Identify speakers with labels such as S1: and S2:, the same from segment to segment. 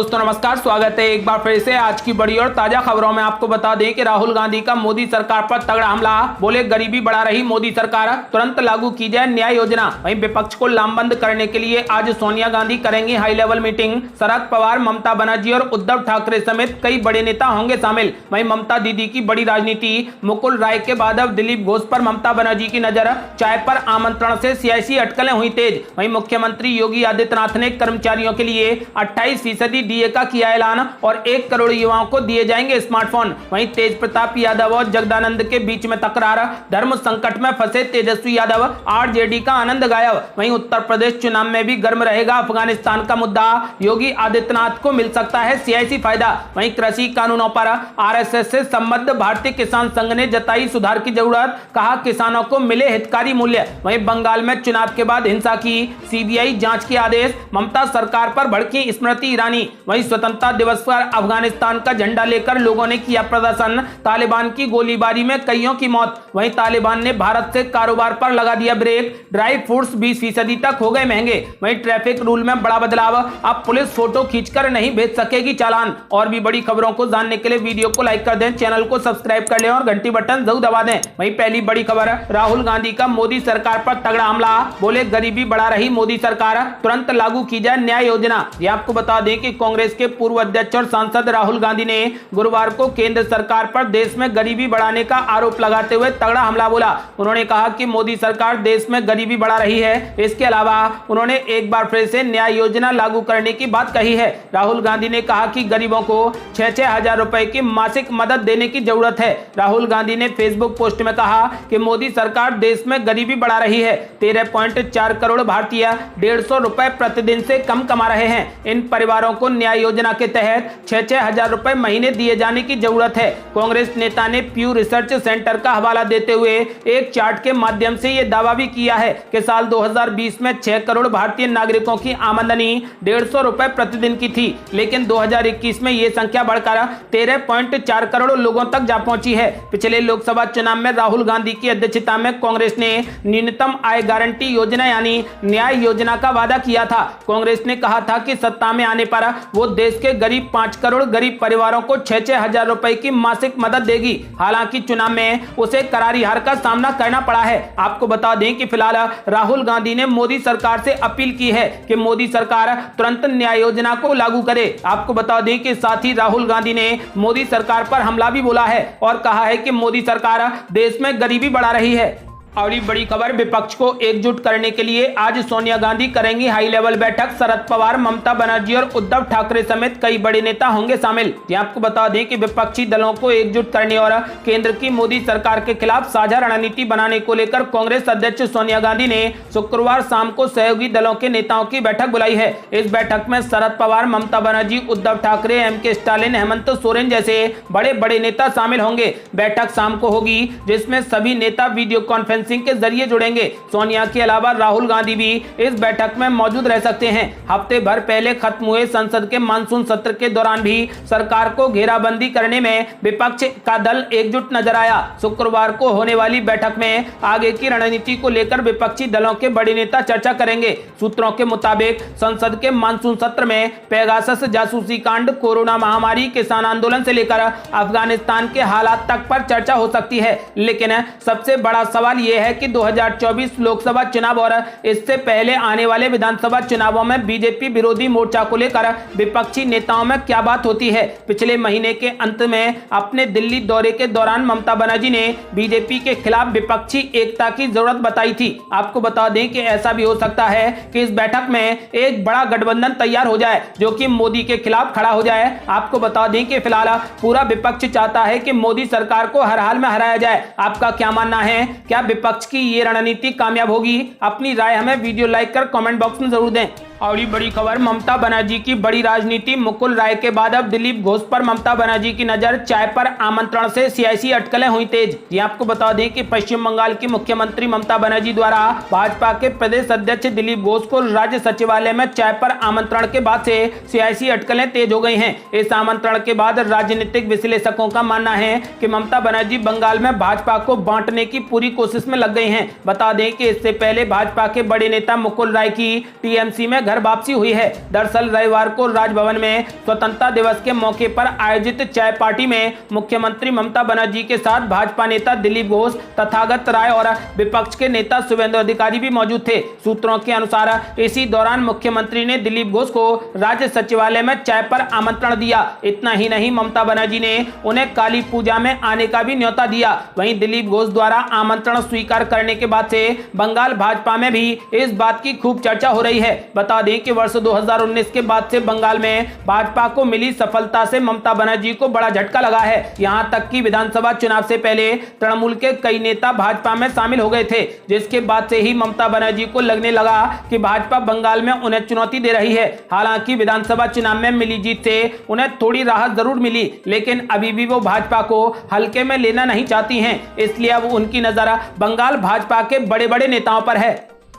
S1: दोस्तों नमस्कार, स्वागत है एक बार फिर से आज की बड़ी और ताजा खबरों में। आपको बता दें कि राहुल गांधी का मोदी सरकार पर तगड़ा हमला। बोले गरीबी बढ़ा रही मोदी सरकार, तुरंत लागू की जाए न्याय योजना। वहीं विपक्ष को लामबंद करने के लिए आज सोनिया गांधी करेंगी high level meeting. Sharad Pawar, Mamata Banerjee और उद्धव ठाकरे समेत कई बड़े नेता होंगे शामिल। वहीं ममता दीदी की बड़ी राजनीति, मुकुल राय के बाद अब दिलीप घोष पर ममता बनर्जी की नजर। चाय पर आमंत्रण से सियासी अटकलें हुई तेज। वहीं मुख्यमंत्री योगी आदित्यनाथ ने कर्मचारियों के लिए 28% डीए का किया ऐलान और 1 करोड़ युवाओं को दिए जाएंगे स्मार्टफोन। वहीं तेज प्रताप यादव और जगदानंद के बीच में तकरार, धर्म संकट में फंसे तेजस्वी यादव, आरजेडी का आनंद गायब। वहीं उत्तर प्रदेश चुनाव में भी गर्म रहेगा अफगानिस्तान का मुद्दा, योगी आदित्यनाथ को मिल सकता है सियासी फायदा। वहीं कृषि कानूनों पर आरएसएस से संबद्ध भारतीय किसान संघ ने जताई सुधार की जरूरत, कहा किसानों को मिले हितकारी मूल्य। वहीं बंगाल में चुनाव के बाद हिंसा की सीबीआई जांच के आदेश, ममता सरकार पर भड़की स्मृति ईरानी। वहीं स्वतंत्रता दिवस पर अफगानिस्तान का झंडा लेकर लोगों ने किया प्रदर्शन, तालिबान की गोलीबारी में कईयों की मौत। वहीं तालिबान ने भारत से कारोबार पर लगा दिया ब्रेक, ड्राई फ्रूट्स 20% तक हो गए महंगे। वहीं ट्रैफिक रूल में बड़ा बदलाव, अब पुलिस फोटो खींचकर नहीं भेज सकेगी चालान। और भी बड़ी खबरों को जानने के लिए वीडियो को लाइक कर दें, चैनल को सब्सक्राइब कर लें और घंटी बटन जरूर दबा दें। वहीं पहली बड़ी खबर, राहुल गांधी का मोदी सरकार पर तगड़ा हमला। बोले गरीबी बढ़ा रही मोदी सरकार, तुरंत लागू की जाए न्याय योजना। ये आपको बता दें कि कांग्रेस के पूर्व अध्यक्ष और सांसद राहुल गांधी ने गुरुवार को केंद्र सरकार पर देश में गरीबी बढ़ाने का आरोप लगाते हुए तगड़ा हमला बोला। उन्होंने कहा कि मोदी सरकार देश में गरीबी बढ़ा रही है। इसके अलावा उन्होंने एक बार फिर से न्याय योजना लागू करने की बात कही है। राहुल गांधी ने कहा कि गरीबों को 6-6 हजार रुपए की मासिक मदद देने की जरूरत है। राहुल गांधी ने फेसबुक पोस्ट में कहा कि मोदी सरकार देश में गरीबी बढ़ा रही है। 13.4 करोड़ भारतीय 150 रुपए प्रतिदिन से कम कमा रहे हैं। इन परिवारों को न्याय योजना के तहत 6-6 हजार रुपए महीने दिए जाने की जरूरत है। कांग्रेस नेता ने प्यू रिसर्च सेंटर का हवाला देते हुए एक चार्ट के माध्यम से यह दावा भी किया है कि साल 2020 में 6 करोड़ भारतीय नागरिकों की आमदनी 150 रुपए प्रतिदिन की थी, लेकिन 2021 में यह संख्या बढ़कर 13.4 करोड़ लोगों तक जा पहुंची है। पिछले लोकसभा चुनाव में राहुल गांधी की अध्यक्षता में कांग्रेस ने न्यूनतम आय गारंटी योजना यानी न्याय योजना का वादा किया था। कांग्रेस ने कहा था कि सत्ता में आने पर वो देश के गरीब 5 करोड़ गरीब परिवारों को 6-6 हजार रुपए की मासिक मदद देगी। हालांकि चुनाव में उसे करारी हार का सामना करना पड़ा है। आपको बता दें कि फिलहाल राहुल गांधी ने मोदी सरकार से अपील की है कि मोदी सरकार तुरंत न्याय योजना को लागू करे। आपको बता दें कि साथ ही राहुल गांधी ने मोदी सरकार पर हमला भी बोला है और कहा है कि मोदी सरकार देश में गरीबी बढ़ा रही है। और बड़ी खबर, विपक्ष को एकजुट करने के लिए आज सोनिया गांधी करेंगी हाई लेवल बैठक। शरद पवार, ममता बनर्जी और उद्धव ठाकरे समेत कई बड़े नेता होंगे शामिल। आपको बता दें कि विपक्षी दलों को एकजुट करने और केंद्र की मोदी सरकार के खिलाफ साझा रणनीति बनाने को लेकर कांग्रेस अध्यक्ष सोनिया गांधी ने शुक्रवार शाम को सहयोगी दलों के नेताओं की बैठक बुलाई है। इस बैठक में शरद पवार, ममता बनर्जी, उद्धव ठाकरे, एमके स्टालिन, हेमंत सोरेन जैसे बड़े बड़े नेता शामिल होंगे। बैठक शाम को होगी जिसमें सभी नेता वीडियो कॉन्फ्रेंसिंग के जरिए जुड़ेंगे। सोनिया के अलावा राहुल गांधी भी इस बैठक में मौजूद रह सकते हैं। हफ्ते भर पहले खत्म हुए संसद के मानसून सत्र के दौरान भी सरकार को घेराबंदी करने में विपक्ष का दल एकजुट नजर आया। शुक्रवार को होने वाली बैठक में आगे की रणनीति को लेकर विपक्षी दलों के बड़े नेता चर्चा करेंगे। सूत्रों के मुताबिक संसद के मानसून सत्र में पेगासस जासूसी कांड, कोरोना महामारी, किसान आंदोलन से लेकर अफगानिस्तान के हालात तक पर चर्चा हो सकती है। लेकिन सबसे बड़ा सवाल यह है कि 2024 लोकसभा चुनाव और इससे पहले आने वाले विधानसभा चुनावों में बीजेपी विरोधी मोर्चा को लेकर विपक्षी नेताओं में क्या बात होती है। पिछले महीने के अंत में अपने दिल्ली दौरे के दौरान ममता बनर्जी ने बीजेपी के खिलाफ विपक्षी एकता की जरूरत बताई थी। आपको बता दें कि ऐसा भी हो सकता है कि इस बैठक में एक बड़ा गठबंधन तैयार हो जाए जो कि मोदी के खिलाफ खड़ा हो जाए। आपको बता दें कि फिलहाल पूरा विपक्ष चाहता है कि मोदी सरकार को हर हाल में हराया जाए। आपका क्या मानना है? क्या विपक्ष की ये रणनीति कामयाब होगी? अपनी राय हमें वीडियो लाइक कर कमेंट बॉक्स में जरूर दें। और ये बड़ी खबर, ममता बनर्जी की बड़ी राजनीति, मुकुल राय के बाद अब दिलीप घोष पर ममता बनर्जी की नजर। चाय पर आमंत्रण से सियासी अटकलें हुई तेज। ये आपको बता दें कि पश्चिम बंगाल की मुख्यमंत्री ममता बनर्जी द्वारा भाजपा के प्रदेश अध्यक्ष दिलीप घोष को राज्य सचिवालय में चाय पर आमंत्रण के बाद से सियासी अटकलें तेज हो गई हैं। इस आमंत्रण के बाद राजनीतिक विश्लेषकों का मानना है कि ममता बनर्जी बंगाल में भाजपा को बांटने की पूरी कोशिश में लग गई हैं। बता दें कि इससे पहले भाजपा के बड़े नेता मुकुल राय की टीएमसी में घर वापसी हुई है। दरअसल रविवार को राजभवन में स्वतंत्रता दिवस के मौके पर आयोजित चाय पार्टी में मुख्यमंत्री ममता बनर्जी के साथ भाजपा नेता दिलीप घोष, तथागत राय और विपक्ष के नेता शुभेंदु अधिकारी भी मौजूद थे। सूत्रों के अनुसार इसी दौरान मुख्यमंत्री ने दिलीप घोष को राज्य सचिवालय में चाय पर आमंत्रण दिया। इतना ही नहीं, ममता बनर्जी ने उन्हें काली पूजा में आने का भी न्योता दिया। वहीं दिलीप घोष द्वारा आमंत्रण स्वीकार करने के बाद से बंगाल भाजपा में भी इस बात की खूब चर्चा हो रही है। बता दें कि वर्ष 2019 के बाद से बंगाल में भाजपा को मिली सफलता से ममता बनर्जी को बड़ा झटका लगा है। यहां तक कि विधानसभा चुनाव से पहले तृणमूल के कई नेता भाजपा में शामिल हो गए थे, जिसके बाद से ही ममता बनर्जी को लगने लगा कि भाजपा बंगाल में उन्हें चुनौती दे रही है। हालांकि विधानसभा चुनाव में मिली जीत से उन्हें थोड़ी राहत जरूर मिली, लेकिन अभी भी वो भाजपा को हल्के में लेना नहीं चाहती हैं। इसलिए अब उनकी नजर बंगाल भाजपा के बड़े बड़े नेताओं पर है।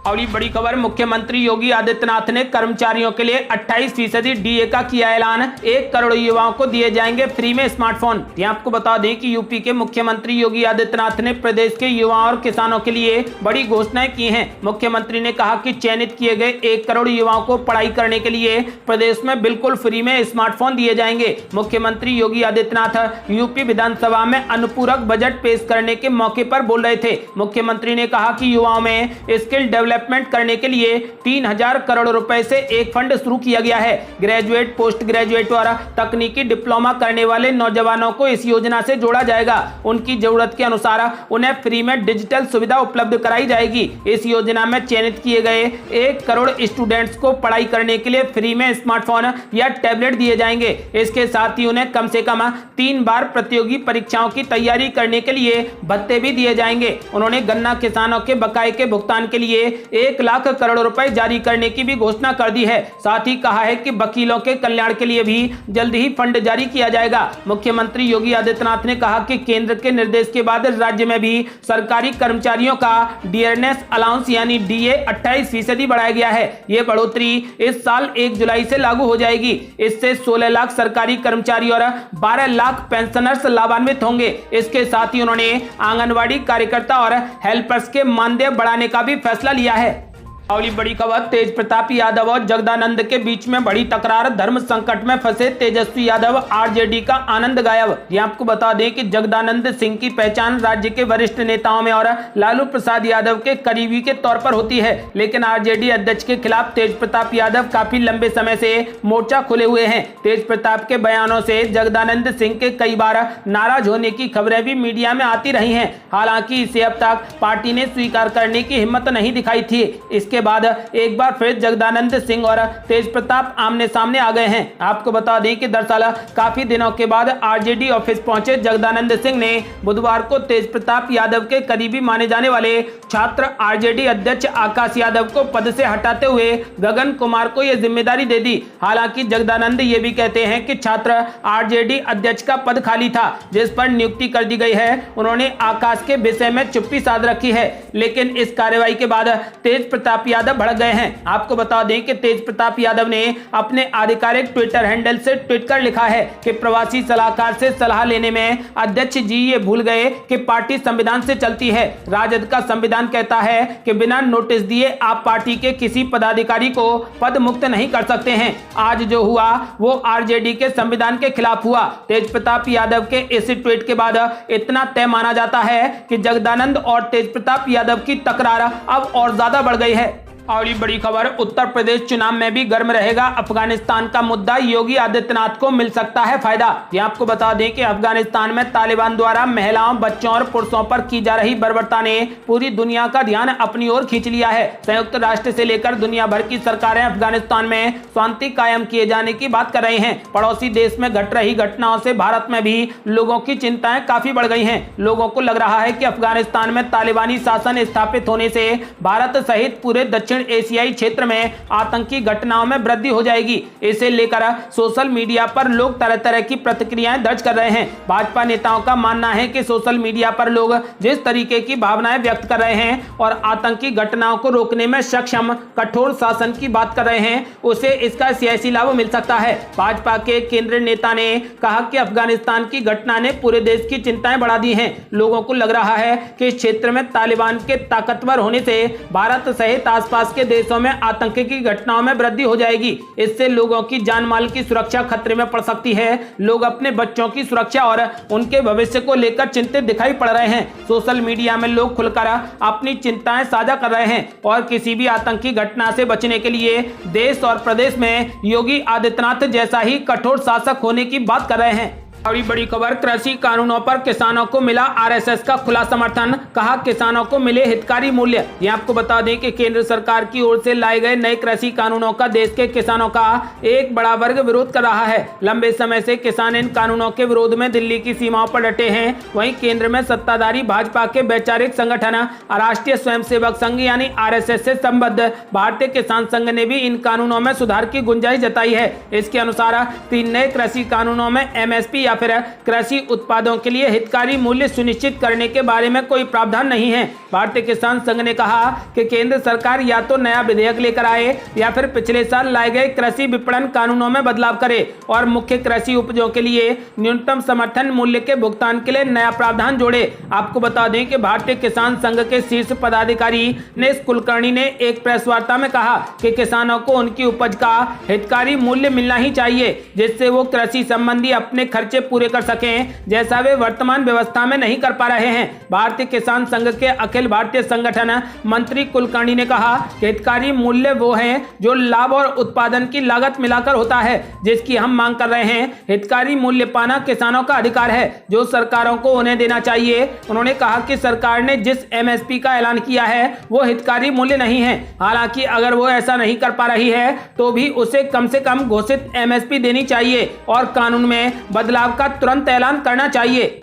S1: और ये बड़ी खबर, मुख्यमंत्री योगी आदित्यनाथ ने कर्मचारियों के लिए 28% डीए का किया ऐलान। 1 करोड़ युवाओं को दिए जाएंगे फ्री में स्मार्टफोन। यहाँ आपको बता दें कि यूपी के मुख्यमंत्री योगी आदित्यनाथ ने प्रदेश के युवाओं और किसानों के लिए बड़ी घोषणाएं की हैं। मुख्यमंत्री ने कहा कि चयनित किए गए 1 करोड़ युवाओं को पढ़ाई करने के लिए प्रदेश में बिल्कुल फ्री में स्मार्टफोन दिए जाएंगे। मुख्यमंत्री योगी आदित्यनाथ यूपी विधानसभा में अनुपूरक बजट पेश करने के मौके पर बोल रहे थे। मुख्यमंत्री ने कहा कि युवाओं में स्किल डेवलपमेंट करने के लिए 3000 करोड़ रुपए से एक फंड शुरू किया गया है। ग्रेजुएट, पोस्ट ग्रेजुएट और तकनीकी डिप्लोमा करने वाले नौजवानों को इस योजना से जोड़ा जाएगा। उनकी जरूरत के अनुसार उन्हें फ्री में डिजिटल सुविधा उपलब्ध कराई जाएगी। इस योजना में चयनित किए गए 1 करोड़ स्टूडेंट्स को पढ़ाई करने के लिए फ्री में स्मार्टफोन या टैबलेट दिए जाएंगे। इसके साथ ही उन्हें कम से कम 3 बार प्रतियोगी परीक्षाओं की तैयारी करने के लिए भत्ते भी दिए जाएंगे। उन्होंने गन्ना किसानों के बकाये के भुगतान के लिए 1 लाख करोड़ रुपए जारी करने की भी घोषणा कर दी है। साथ ही कहा है कि वकीलों के कल्याण के लिए भी जल्द ही फंड जारी किया जाएगा। मुख्यमंत्री योगी आदित्यनाथ ने कहा कि केंद्र के निर्देश के बाद राज्य में भी सरकारी कर्मचारियों का डियरनेस अलाउंस यानी डीए 28% बढ़ाया गया है। ये बढ़ोतरी इस साल 1 जुलाई से लागू हो जाएगी। इससे 16 लाख सरकारी कर्मचारी और 12 लाख पेंशनर्स लाभान्वित होंगे। इसके साथ ही उन्होंने आंगनवाड़ी कार्यकर्ता और हेल्पर्स के मानदेय बढ़ाने का भी फैसला लिया है। अगली बड़ी खबर, तेज प्रताप यादव और जगदानंद के बीच में बड़ी तकरार, धर्म संकट में फंसे तेजस्वी यादव, आरजेडी का आनंद गायब। ये आपको बता दें कि जगदानंद सिंह की पहचान राज्य के वरिष्ठ नेताओं में और लालू प्रसाद यादव के करीबी के तौर पर होती है, लेकिन आरजेडी अध्यक्ष के खिलाफ तेज प्रताप यादव काफी लंबे समय से मोर्चा खोले हुए हैं। तेज प्रताप के बयानों से जगदानंद सिंह के कई बार नाराज होने की खबरें भी मीडिया में आती रही हैं। हालांकि इसे अब तक पार्टी ने स्वीकार करने की हिम्मत नहीं दिखाई थी। इसके बाद एक बार फिर जगदानंद सिंह और तेज प्रताप आमने सामने आ गए हैं। आपको बता दें कि दरअसल काफी दिनों के बाद आरजेडी ऑफिस पहुंचे जगदानंद सिंह ने बुधवार को तेज प्रताप यादव के करीबी माने जाने वाले छात्र आरजेडी अध्यक्ष आकाश यादव को पद से हटाते हुए गगन कुमार को यह जिम्मेदारी दे दी। हालांकि जगदानंद ये भी कहते हैं कि छात्र आरजेडी अध्यक्ष का पद खाली था जिस पर नियुक्ति कर दी गई है। उन्होंने आकाश के विषय में चुप्पी साध रखी है, लेकिन इस कार्रवाई के बाद तेज प्रताप यादव भड़क गए हैं। आपको बता दें कि तेज प्रताप यादव ने अपने आधिकारिक ट्विटर हैंडल से ट्वीट कर लिखा है कि प्रवासी सलाहकार से सलाह लेने में अध्यक्ष जी ये भूल गए कि पार्टी संविधान से चलती है। राजद का संविधान कहता है कि बिना नोटिस दिए आप पार्टी के किसी पदाधिकारी को पद मुक्त नहीं कर सकते हैं। आज जो हुआ वो आरजेडी के संविधान के खिलाफ हुआ। तेज प्रताप यादव के इस ट्वीट के बाद इतना तय माना जाता है कि जगदानंद और तेज प्रताप यादव की तकरार अब और ज्यादा बढ़ गई है। और ये बड़ी खबर, उत्तर प्रदेश चुनाव में भी गर्म रहेगा अफगानिस्तान का मुद्दा, योगी आदित्यनाथ को मिल सकता है फायदा। ये आपको बता दें कि अफगानिस्तान में तालिबान द्वारा महिलाओं, बच्चों और पुरुषों पर की जा रही बर्बरता ने पूरी दुनिया का ध्यान अपनी ओर खींच लिया है। संयुक्त राष्ट्र से लेकर दुनिया भर की सरकारें अफगानिस्तान में शांति कायम किए जाने की बात कर रही हैं। पड़ोसी देश में घट रही घटनाओं से भारत में भी लोगों की चिंताएं काफी बढ़ गई हैं। लोगों को लग रहा है कि अफगानिस्तान में तालिबानी शासन स्थापित होने से भारत सहित पूरे दक्षिण एशियाई क्षेत्र में आतंकी घटनाओं में वृद्धि हो जाएगी। इसे लेकर सोशल मीडिया पर लोग तरह तरह की प्रतिक्रियाएं दर्ज कर रहे हैं। भाजपा नेताओं का मानना है कि सोशल मीडिया पर लोग जिस तरीके की भावनाएं व्यक्त कर रहे हैं और आतंकी घटनाओं को रोकने में सक्षम कठोर शासन की बात कर रहे हैं, उसे इसका सियासी लाभ मिल सकता है। भाजपा के केंद्रीय नेता ने कहा कि अफगानिस्तान की घटना ने पूरे देश की चिंताएं बढ़ा दी हैं। लोगों को लग रहा है कि इस क्षेत्र में तालिबान के ताकतवर होने से भारत सहित आसपास पास के देशों में आतंकी की घटनाओं में वृद्धि हो जाएगी। इससे लोगों की जान माल की सुरक्षा खतरे में पड़ सकती है। लोग अपने बच्चों की सुरक्षा और उनके भविष्य को लेकर चिंतित दिखाई पड़ रहे हैं। सोशल मीडिया में लोग खुलकर अपनी चिंताएं साझा कर रहे हैं और किसी भी आतंकी घटना से बचने के लिए देश और प्रदेश में योगी आदित्यनाथ जैसा ही कठोर शासक होने की बात कर रहे हैं। और बड़ी खबर, कृषि कानूनों पर किसानों को मिला आरएसएस का खुला समर्थन। कहा किसानों को मिले हितकारी मूल्य। ये आपको बता दें कि केंद्र सरकार की ओर से लाए गए नए कृषि कानूनों का देश के किसानों का एक बड़ा वर्ग विरोध कर रहा है। लंबे समय से किसान इन कानूनों के विरोध में दिल्ली की सीमाओं पर डटे हैं। वहीं केंद्र में सत्ताधारी भाजपा के वैचारिक संगठन राष्ट्रीय स्वयंसेवक संघ यानी आरएसएस से संबद्ध भारतीय किसान संघ ने भी इन कानूनों में सुधार की गुंजाइश जताई है। इसके अनुसार 3 नए कृषि कानूनों में एमएसपी या फिर कृषि उत्पादों के लिए हितकारी मूल्य सुनिश्चित करने के बारे में कोई प्रावधान नहीं है। भारतीय किसान संघ ने कहा कि केंद्र सरकार या तो नया विधेयक लेकर आए या फिर पिछले साल लाए गए कृषि विपणन कानूनों में बदलाव करे और मुख्य कृषि उपजों के लिए न्यूनतम समर्थन मूल्य के भुगतान के लिए नया प्रावधान जोड़े। आपको बता दें कि भारतीय किसान संघ के शीर्ष पदाधिकारी नेस कुलकर्णी ने एक प्रेस वार्ता में कहा कि किसानों को उनकी उपज का हितकारी मूल्य मिलना ही चाहिए, जिससे वो कृषि संबंधी अपने खर्चे पूरे कर सकें, जैसा वे वर्तमान व्यवस्था में नहीं कर पा रहे हैं। भारतीय किसान संघ के अखिल भारतीय संगठन मंत्री कुलकर्णी ने कहा कि हितकारी मूल्य वो हैं जो लाभ और उत्पादन की लागत मिलाकर होता है, जिसकी हम मांग कर रहे हैं। हितकारी मूल्य पाना किसानों का अधिकार है जो सरकारों को उन्हें देना चाहिए। उन्होंने कहा कि सरकार ने जिस एमएसपी का ऐलान किया है वो हितकारी मूल्य नहीं है। हालांकि अगर वो ऐसा नहीं कर पा रही है तो भी उसे कम से कम घोषित एमएसपी देनी चाहिए और कानून में बदलाव का तुरंत ऐलान करना चाहिए।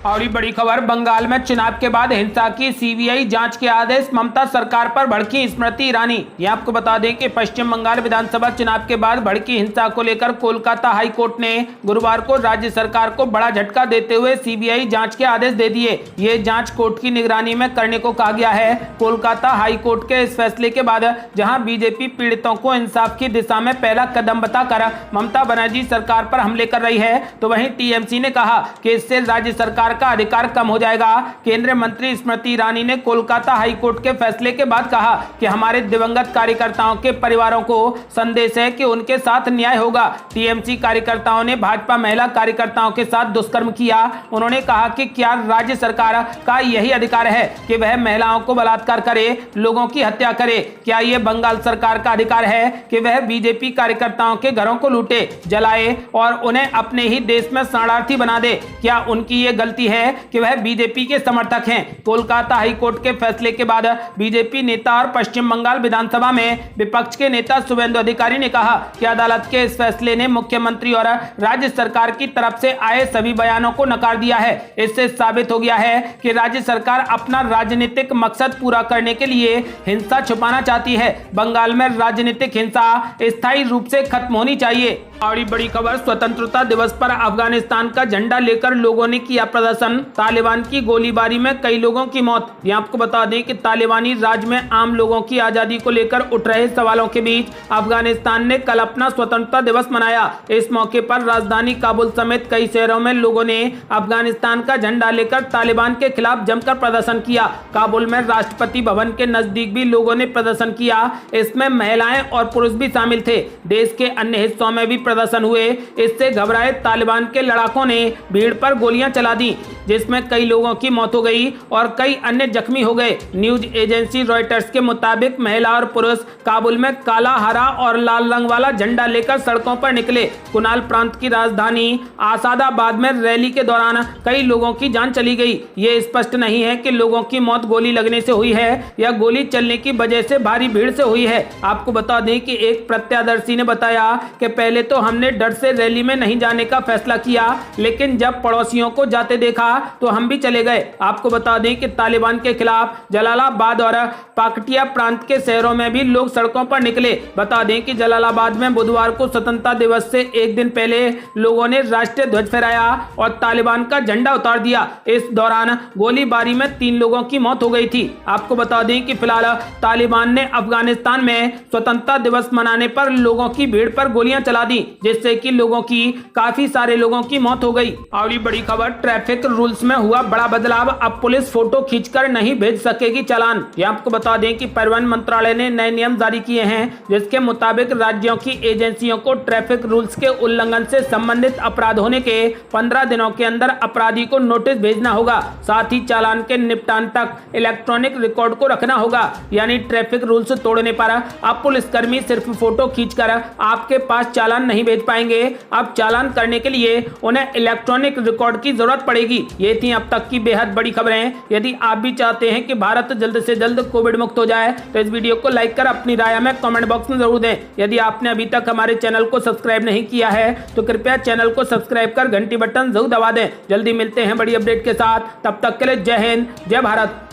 S1: और ये बड़ी खबर, बंगाल में चुनाव के बाद हिंसा की सीबीआई जांच के आदेश, ममता सरकार पर भड़की स्मृति ईरानी। ये आपको बता दें कि पश्चिम बंगाल विधानसभा चुनाव के बाद भड़की हिंसा को लेकर कोलकाता हाई कोर्ट ने गुरुवार को राज्य सरकार को बड़ा झटका देते हुए सीबीआई जांच के आदेश दे दिए। ये जांच कोर्ट की निगरानी में करने को कहा गया है। कोलकाता हाई कोर्ट के इस फैसले के बाद जहां बीजेपी पीड़ितों को इंसाफ की दिशा में पहला कदम बताकर ममता बनर्जी सरकार पर हमले कर रही है, तो वहीं टीएमसी ने कहा कि इससे राज्य सरकार का अधिकार कम हो जाएगा। केंद्रीय मंत्री स्मृति ईरानी ने कोलकाता हाई कोर्ट के फैसले के बाद कहा कि हमारे दिवंगत कार्यकर्ताओं के परिवारों को संदेश है कि उनके साथ न्याय होगा। टीएमसी कार्यकर्ताओं ने भाजपा महिला कार्यकर्ताओं के साथ दुष्कर्म किया। उन्होंने कहा कि क्या राज्य सरकार का यही अधिकार है कि वह महिलाओं को बलात्कार करे, लोगों की हत्या करे? क्या यह बंगाल सरकार का अधिकार है कि वह बीजेपी कार्यकर्ताओं के घरों को लूटे, जलाए और उन्हें अपने ही देश में शरणार्थी बना दे? क्या उनकी ये गलती है कि वह बीजेपी के समर्थक हैं? कोलकाता हाई कोर्ट के फैसले के बाद बीजेपी नेता और पश्चिम बंगाल विधानसभा में विपक्ष के नेता शुभेंदु अधिकारी ने कहा कि अदालत के इस फैसले ने मुख्यमंत्री और राज्य सरकार की तरफ से आए सभी बयानों को नकार दिया है। इससे साबित हो गया है कि राज्य सरकार अपना राजनीतिक मकसद पूरा करने के लिए हिंसा छुपाना चाहती है। बंगाल में राजनीतिक हिंसा स्थायी रूप से खत्म होनी चाहिए। और बड़ी खबर, स्वतंत्रता दिवस पर अफगानिस्तान का झंडा लेकर लोगों ने किया प्रदर्शन। तालिबान की गोलीबारी में कई लोगों की मौत। ये आपको बता दें कि तालिबानी राज में आम लोगों की आजादी को लेकर उठ रहे सवालों के बीच अफगानिस्तान ने कल अपना स्वतंत्रता दिवस मनाया। इस मौके पर राजधानी काबुल समेत कई शहरों में लोगों ने अफगानिस्तान का झंडा लेकर तालिबान के खिलाफ जमकर प्रदर्शन किया। काबुल में राष्ट्रपति भवन के नजदीक भी लोगों ने प्रदर्शन किया। इसमें महिलाएं और पुरुष भी शामिल थे। देश के अन्य हिस्सों में भी प्रदर्शन हुए। इससे घबराए तालिबान के लड़ाकों ने भीड़ पर गोलियां चला दी, जिसमें कई लोगों की मौत हो गई और कई अन्य जख्मी हो गए। न्यूज एजेंसी रॉयटर्स के मुताबिक महिला और पुरुष काबुल में काला, हरा और लाल रंग वाला झंडा लेकर सड़कों पर निकले। कुनाल प्रांत की राजधानी आसादाबाद में रैली के दौरान कई लोगों की जान चली गई। ये स्पष्ट नहीं है कि लोगों की मौत गोली लगने से हुई है या गोली चलने की वजह से भारी भीड़ से हुई है। आपको बता दें कि एक प्रत्यादर्शी ने बताया कि पहले तो हमने डर से रैली में नहीं जाने का फैसला किया, लेकिन जब पड़ोसियों को जाते देखा तो हम भी चले गए। आपको बता दें कि तालिबान के खिलाफ जलालाबाद और पाकटिया प्रांत के शहरों में भी लोग सड़कों पर निकले। बता दें कि जलालाबाद में बुधवार को स्वतंत्रता दिवस से एक दिन पहले लोगों ने राष्ट्रीय ध्वज फहराया और तालिबान का झंडा उतार दिया। इस दौरान गोलीबारी में 3 लोगों की मौत हो गई थी। आपको बता दें कि फिलहाल तालिबान ने अफगानिस्तान में स्वतंत्रता दिवस मनाने पर लोगों की भीड़ पर गोलियां चला दी, जिससे कि काफी सारे लोगों की मौत हो गई। और बड़ी खबर, ट्रैफिक ट्रैफिक रूल्स में हुआ बड़ा बदलाव, अब पुलिस फोटो खींचकर नहीं भेज सकेगी चालान। ये आपको बता दें कि परिवहन मंत्रालय ने नए नियम जारी किए हैं, जिसके मुताबिक राज्यों की एजेंसियों को ट्रैफिक रूल्स के उल्लंघन से संबंधित अपराध होने के 15 दिनों के अंदर अपराधी को नोटिस भेजना होगा। साथ ही चालान के निपटान तक इलेक्ट्रॉनिक रिकॉर्ड को रखना होगा। यानी ट्रैफिक रूल्स तोड़ने पर अब पुलिसकर्मी सिर्फ फोटो खींचकर आपके पास चालान नहीं भेज पाएंगे। अब चालान करने के लिए उन्हें इलेक्ट्रॉनिक रिकॉर्ड की जरूरत पड़ेगी। ये थी अब तक की बेहद बड़ी खबरें। यदि आप भी चाहते हैं कि भारत जल्द से जल्द कोविड मुक्त हो जाए तो इस वीडियो को लाइक कर अपनी राय हमें कमेंट बॉक्स में जरूर दें। यदि आपने अभी तक हमारे चैनल को सब्सक्राइब नहीं किया है तो कृपया चैनल को सब्सक्राइब कर घंटी बटन जरूर दबा दें। जल्दी मिलते हैं बड़ी अपडेट के साथ, तब तक के लिए जय हिंद, जय भारत।